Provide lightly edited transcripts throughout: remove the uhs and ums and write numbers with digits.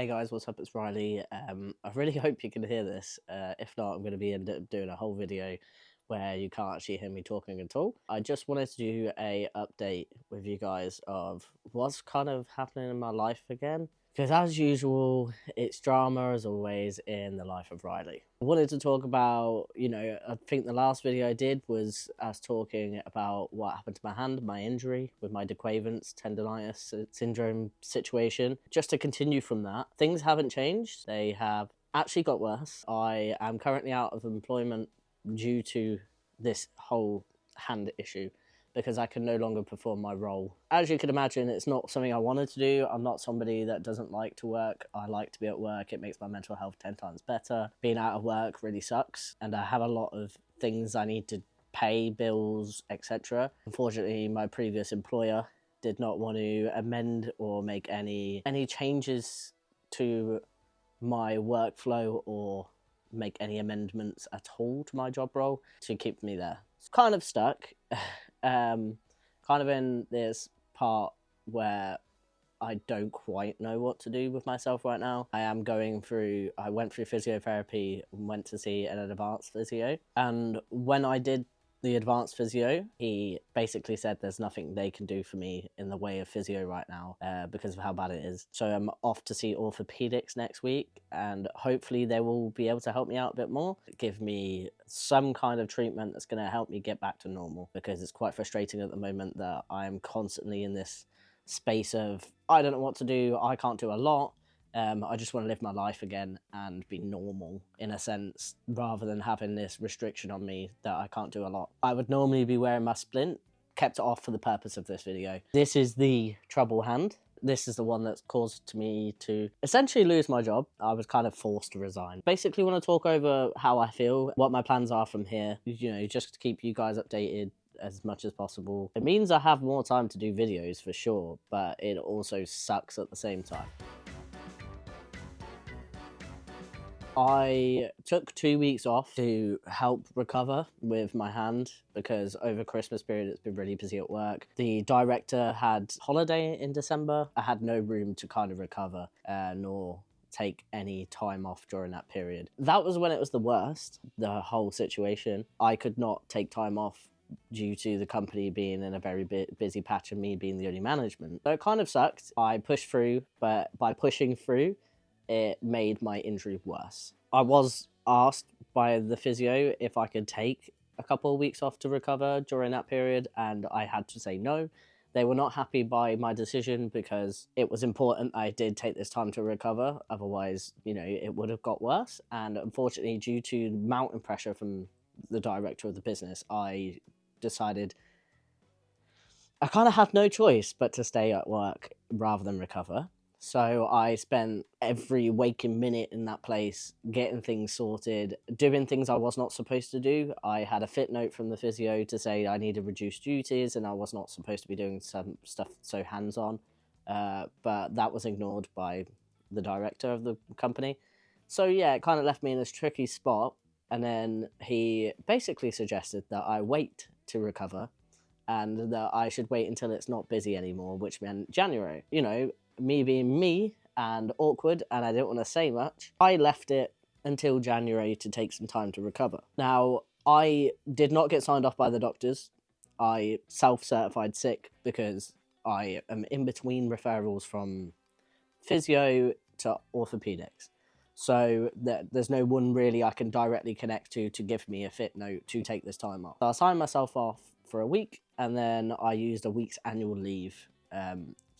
Hey guys, what's up? It's Riley. I really hope you can hear this. If not, I'm going to be end up doing a whole video where you can't actually hear me talking at all. I just wanted to do a update with you guys of what's kind of happening in my life again. Because as usual, it's drama as always in the life of Riley. I wanted to talk about, I think the last video I did was us talking about what happened to my hand, my injury with my dequavance tendonitis syndrome situation. Just to continue from that, things haven't changed. They have actually got worse. I am currently out of employment due to this whole hand issue, because I can no longer perform my role. As you can imagine, it's not something I wanted to do. I'm not somebody that doesn't like to work. I like to be at work. It makes my mental health 10 times better. Being out of work really sucks, and I have a lot of things I need to pay, bills, etc. Unfortunately, my previous employer did not want to amend or make any changes to my workflow or make any amendments at all to my job role to keep me there. It's kind of stuck. Kind of in this part where I don't quite know what to do with myself right now. I went through physiotherapy and went to see an advanced physio. And when I did the advanced physio, he basically said there's nothing they can do for me in the way of physio right now because of how bad it is. So I'm off to see orthopedics next week, and hopefully they will be able to help me out a bit more, give me some kind of treatment that's going to help me get back to normal, because it's quite frustrating at the moment that I'm constantly in this space of I don't know what to do, I can't do a lot. I just want to live my life again and be normal, in a sense, rather than having this restriction on me that I can't do a lot. I would normally be wearing my splint, kept it off for the purpose of this video. This is the trouble hand. This is the one that's caused me to essentially lose my job. I was kind of forced to resign. Basically want to talk over how I feel, what my plans are from here, just to keep you guys updated as much as possible. It means I have more time to do videos for sure, but it also sucks at the same time. I took 2 weeks off to help recover with my hand, because over Christmas period it's been really busy at work. The director had holiday in December. I had no room to kind of recover nor take any time off during that period. That was when it was the worst, the whole situation. I could not take time off due to the company being in a very busy patch and me being the only management. So it kind of sucked. I pushed through, but by pushing through, it made my injury worse. I was asked by the physio if I could take a couple of weeks off to recover during that period, and I had to say no. They were not happy by my decision, because it was important I did take this time to recover. Otherwise, it would have got worse. And unfortunately, due to mounting pressure from the director of the business, I decided I kind of had no choice but to stay at work rather than recover. So I spent every waking minute in that place getting things sorted, doing things I was not supposed to do. I had a fit note from the physio to say I needed reduced duties and I was not supposed to be doing some stuff so hands-on. But that was ignored by the director of the company. So yeah, it kind of left me in this tricky spot. And then he basically suggested that I wait to recover and that I should wait until it's not busy anymore, which meant January. Me being me and awkward, and I didn't want to say much, I left it until January to take some time to recover. Now, I did not get signed off by the doctors. I self-certified sick because I am in between referrals from physio to orthopedics. So there's no one really I can directly connect to give me a fit note to take this time off. So I signed myself off for a week, and then I used a week's annual leave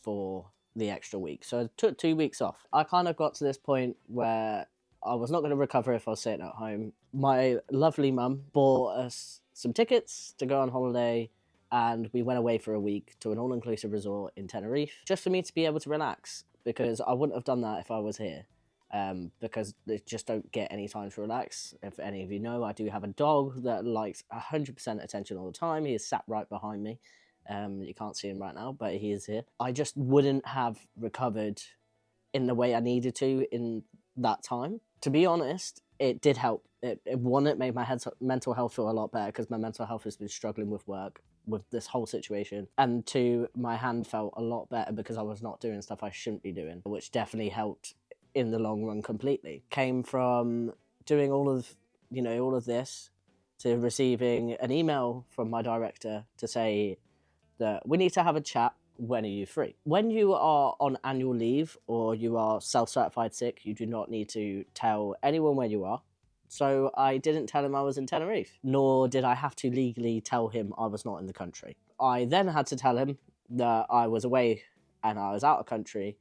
for the extra week. So I took 2 weeks off. I kind of got to this point where I was not going to recover if I was sitting at home. My lovely mum bought us some tickets to go on holiday, and we went away for a week to an all-inclusive resort in Tenerife, just for me to be able to relax, because I wouldn't have done that if I was here. Because they just don't get any time to relax. If any of you know, I do have a dog that likes 100% attention all the time. He is sat right behind me. You can't see him right now, but he is here. I just wouldn't have recovered in the way I needed to in that time. To be honest, it did help. It made my mental health feel a lot better, because my mental health has been struggling with work, with this whole situation. And two, my hand felt a lot better because I was not doing stuff I shouldn't be doing, which definitely helped in the long run completely. Came from doing all of this to receiving an email from my director to say that we need to have a chat. When are you free? When you are on annual leave or you are self-certified sick, you do not need to tell anyone where you are. So I didn't tell him I was in Tenerife, nor did I have to legally tell him I was not in the country. I then had to tell him that I was away and I was out of country,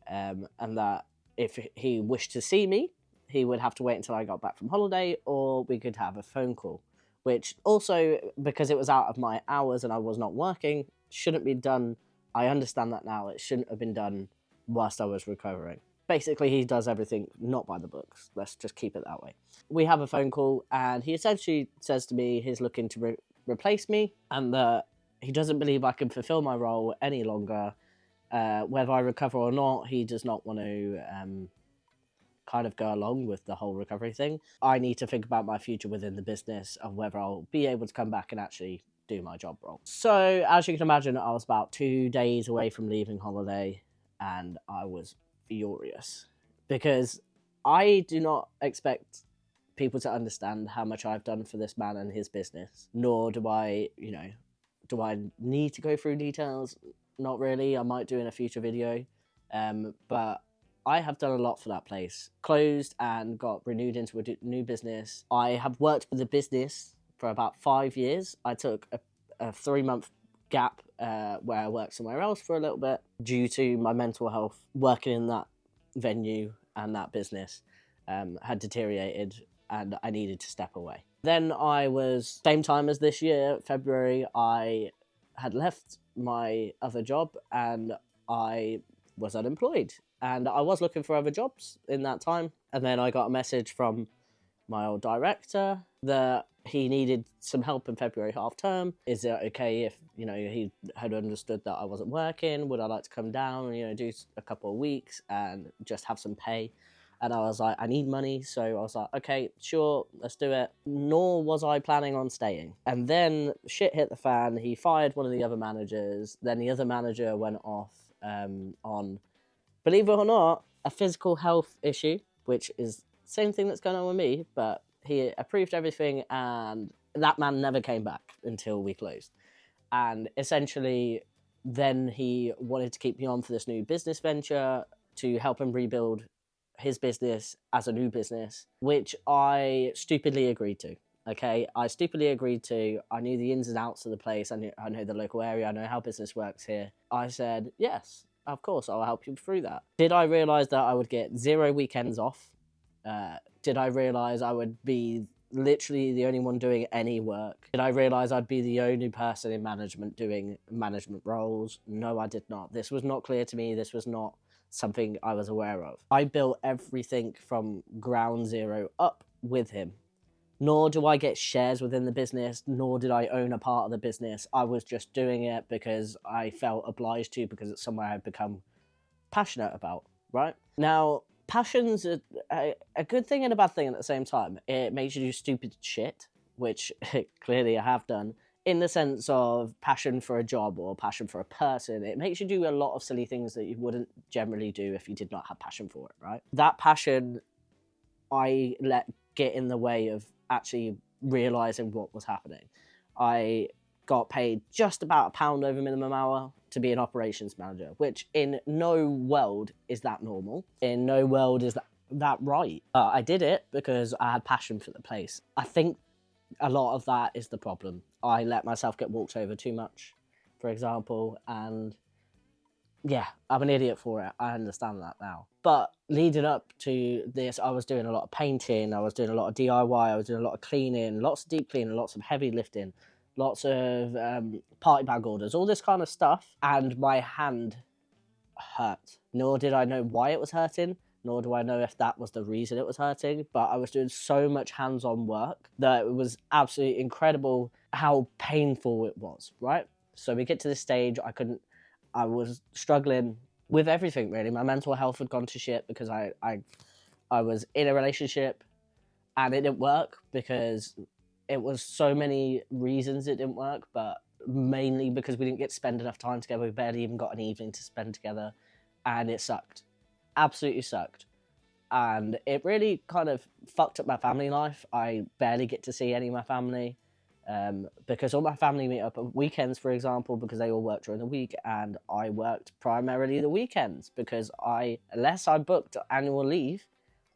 and that if he wished to see me, he would have to wait until I got back from holiday, or we could have a phone call, which also, because it was out of my hours and I was not working, shouldn't be done. I understand that now. It shouldn't have been done whilst I was recovering. Basically, he does everything not by the books. Let's just keep it that way. We have a phone call, and he essentially says to me he's looking to replace me, and that he doesn't believe I can fulfill my role any longer. Whether I recover or not, he does not want to kind of go along with the whole recovery thing. I need to think about my future within the business of whether I'll be able to come back and actually do my job role. So, as you can imagine, I was about 2 days away from leaving holiday, and I was furious because I do not expect people to understand how much I've done for this man and his business, nor do I need to go through details? Not really. I might do in a future video, but I have done a lot for that place. Closed and got renewed into a new business. I have worked with the business for about 5 years. I took a 3-month gap where I worked somewhere else for a little bit due to my mental health. Working in that venue and that business had deteriorated, and I needed to step away. Then same time as this year, February, I had left my other job and I was unemployed. And I was looking for other jobs in that time. And then I got a message from my old director that he needed some help in February half term. Is it okay if, he had understood that I wasn't working? Would I like to come down and, do a couple of weeks and just have some pay? And I was like, I need money. So I was like, okay, sure, let's do it. Nor was I planning on staying. And then shit hit the fan. He fired one of the other managers. Then the other manager went off on, believe it or not, a physical health issue, which is the same thing that's going on with me. But he approved everything, and that man never came back until we closed. And essentially, then he wanted to keep me on for this new business venture to help him rebuild his business as a new business, which I stupidly agreed to. Okay, I stupidly agreed to. I knew the ins and outs of the place. I know the local area. I know how business works here. I said, yes, of course, I'll help you through that. Did I realise that I would get 0 weekends off? Did I realise I would be literally the only one doing any work? Did I realise I'd be the only person in management doing management roles? No, I did not. This was not clear to me. This was not something I was aware of. I built everything from ground zero up with him. Nor do I get shares within the business, nor did I own a part of the business. I was just doing it because I felt obliged to, because it's somewhere I've become passionate about, right? Now, passion's a good thing and a bad thing at the same time. It makes you do stupid shit, which clearly I have done. In the sense of passion for a job or passion for a person, it makes you do a lot of silly things that you wouldn't generally do if you did not have passion for it, right? That passion I let get in the way of actually realising what was happening. I got paid just about £1 over minimum hour to be an operations manager, which in no world is that normal. In no world is that right. I did it because I had passion for the place. I think a lot of that is the problem. I let myself get walked over too much, for example, and yeah, I'm an idiot for it. I understand that now. But leading up to this, I was doing a lot of painting, I was doing a lot of DIY, I was doing a lot of cleaning, lots of deep cleaning, lots of heavy lifting, lots of party bag orders, all this kind of stuff, and my hand hurt. Nor did I know why it was hurting, nor do I know if that was the reason it was hurting, but I was doing so much hands-on work that it was absolutely incredible how painful it was, right? So we get to this stage, I was struggling with everything, really. My mental health had gone to shit because I was in a relationship and it didn't work because it was so many reasons it didn't work, but mainly because we didn't get to spend enough time together. We barely even got an evening to spend together, and it sucked. Absolutely sucked. and it really kind of fucked up my family life. I barely get to see any of my family, because all my family meet up on weekends, for example, because they all work during the week, and I worked primarily the weekends because unless I booked annual leave,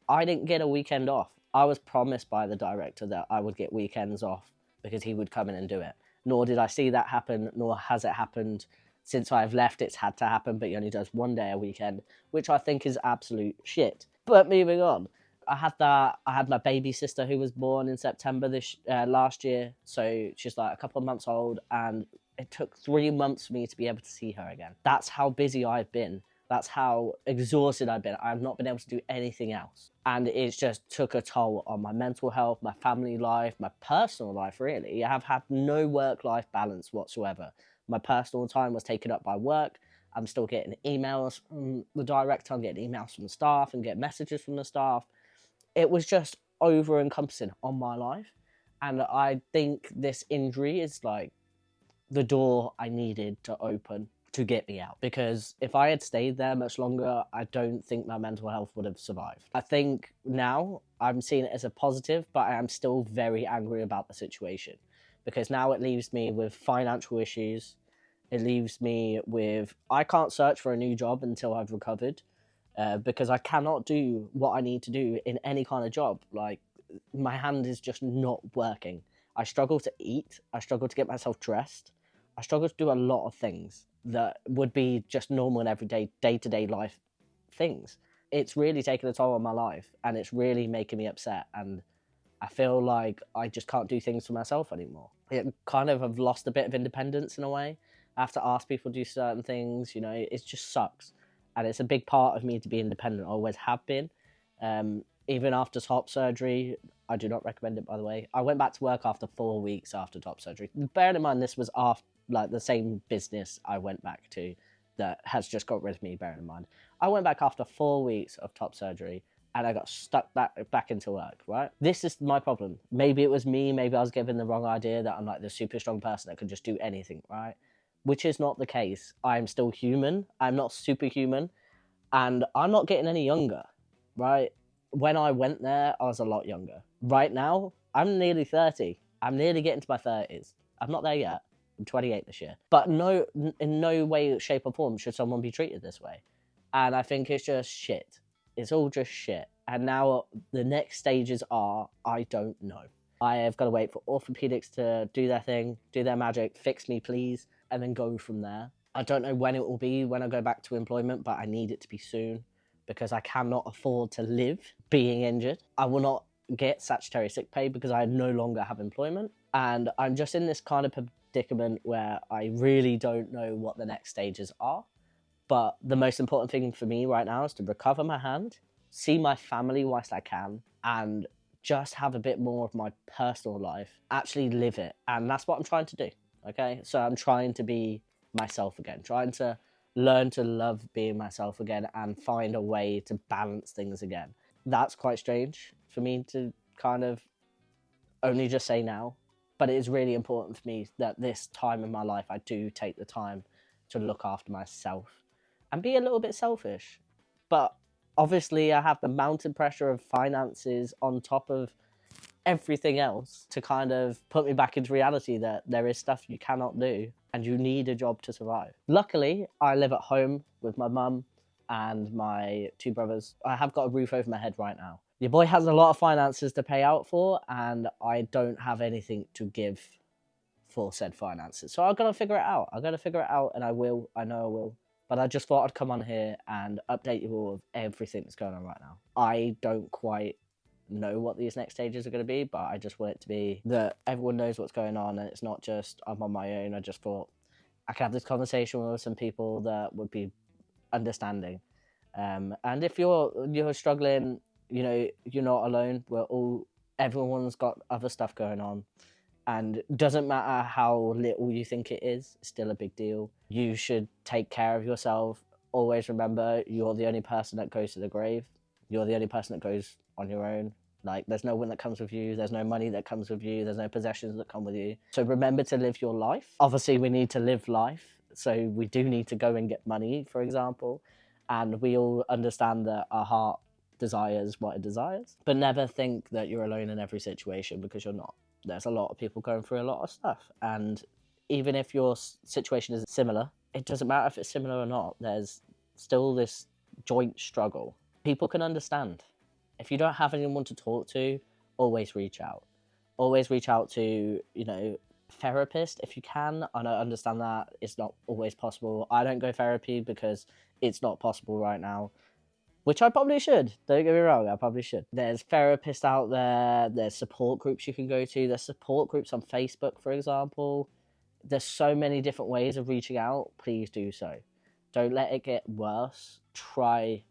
I didn't get a weekend off. I was promised by the director that I would get weekends off because he would come in and do it. Nor did I see that happen, nor has it happened. Since I've left, it's had to happen, but he only does 1 day a weekend, which I think is absolute shit. But moving on, I had my baby sister who was born in September last year, so she's like a couple of months old, and it took 3 months for me to be able to see her again. That's how busy I've been. That's how exhausted I've been. I've not been able to do anything else. And it's just took a toll on my mental health, my family life, my personal life, really. I have had no work-life balance whatsoever. My personal time was taken up by work. I'm still getting emails from the director, I'm getting emails from the staff and getting messages from the staff. It was just over-encompassing on my life. And I think this injury is like the door I needed to open to get me out. Because if I had stayed there much longer, I don't think my mental health would have survived. I think now I'm seeing it as a positive, but I am still very angry about the situation. Because now it leaves me with financial issues. It leaves me with, I can't search for a new job until I've recovered, because I cannot do what I need to do in any kind of job. Like, my hand is just not working. I struggle to eat. I struggle to get myself dressed. I struggle to do a lot of things that would be just normal and everyday, day-to-day life things. It's really taken a toll on my life, and it's really making me upset, and I feel like I just can't do things for myself anymore. It kind of have lost a bit of independence in a way. I have to ask people to do certain things, you know, it just sucks. And it's a big part of me to be independent, I always have been. Even after top surgery, I do not recommend it, by the way. I went back to work after 4 weeks after top surgery. Bearing in mind, this was after, like, the same business I went back to that has just got rid of me, bearing in mind. I went back after 4 weeks of top surgery, and I got stuck back into work, right? This is my problem. Maybe it was me, maybe I was given the wrong idea that I'm like the super strong person that could just do anything, right? Which is not the case. I'm still human. I'm not superhuman. And I'm not getting any younger, right? When I went there, I was a lot younger. Right now, I'm nearly 30. I'm nearly getting to my 30s. I'm not there yet. I'm 28 this year. But in no way, shape, or form should someone be treated this way. And I think it's just shit. It's all just shit. And now the next stages are, I don't know. I have got to wait for orthopedics to do their thing, do their magic, fix me please, and then go from there. I don't know when it will be when I go back to employment, but I need it to be soon because I cannot afford to live being injured. I will not get statutory sick pay because I no longer have employment. And I'm just in this kind of predicament where I really don't know what the next stages are. But the most important thing for me right now is to recover my hand, see my family whilst I can, and just have a bit more of my personal life, actually live it. And that's what I'm trying to do, okay? So I'm trying to be myself again, trying to learn to love being myself again and find a way to balance things again. That's quite strange for me to kind of only just say now, but it is really important for me that this time in my life I do take the time to look after myself and be a little bit selfish. But obviously I have the mounting pressure of finances on top of everything else to kind of put me back into reality that there is stuff you cannot do and you need a job to survive. Luckily, I live at home with my mum and my 2 brothers. I have got a roof over my head right now. Your boy has a lot of finances to pay out for, and I don't have anything to give for said finances. So I've got to figure it out. And I will. I know I will. But I just thought I'd come on here and update you all of everything that's going on right now. I don't quite know what these next stages are going to be, but I just want it to be that everyone knows what's going on and it's not just I'm on my own. I just thought I could have this conversation with some people that would be understanding. And if you're struggling, you know, you're not alone. Everyone's got other stuff going on. And it doesn't matter how little you think it is, it's still a big deal. You should take care of yourself. Always remember, you're the only person that goes to the grave. You're the only person that goes on your own. Like, there's no one that comes with you. There's no money that comes with you. There's no possessions that come with you. So remember to live your life. Obviously, we need to live life. So we do need to go and get money, for example. And we all understand that our heart desires what it desires. But never think that you're alone in every situation, because you're not. There's a lot of people going through a lot of stuff. And even if your situation is similar, it doesn't matter if it's similar or not. There's still this joint struggle. People can understand. If you don't have anyone to talk to, always reach out. Always reach out to, therapist if you can. I don't understand that it's not always possible. I don't go therapy because it's not possible right now, which I probably should. Don't get me wrong, I probably should. There's therapists out there. There's support groups you can go to. There's support groups on Facebook, for example. There's so many different ways of reaching out. Please do so. Don't let it get worse. Try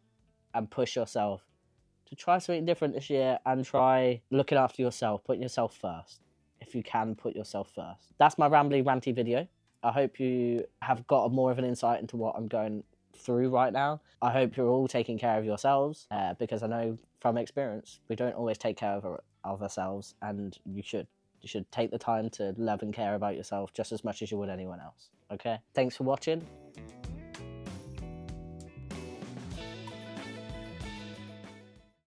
and push yourself to try something different this year, and try looking after yourself, putting yourself first. If you can, put yourself first. That's my rambly, ranty video. I hope you have got more of an insight into what I'm going through right now. I hope you're all taking care of yourselves, because I know from experience, we don't always take care of ourselves, and you should. You should take the time to love and care about yourself just as much as you would anyone else, okay? Thanks for watching.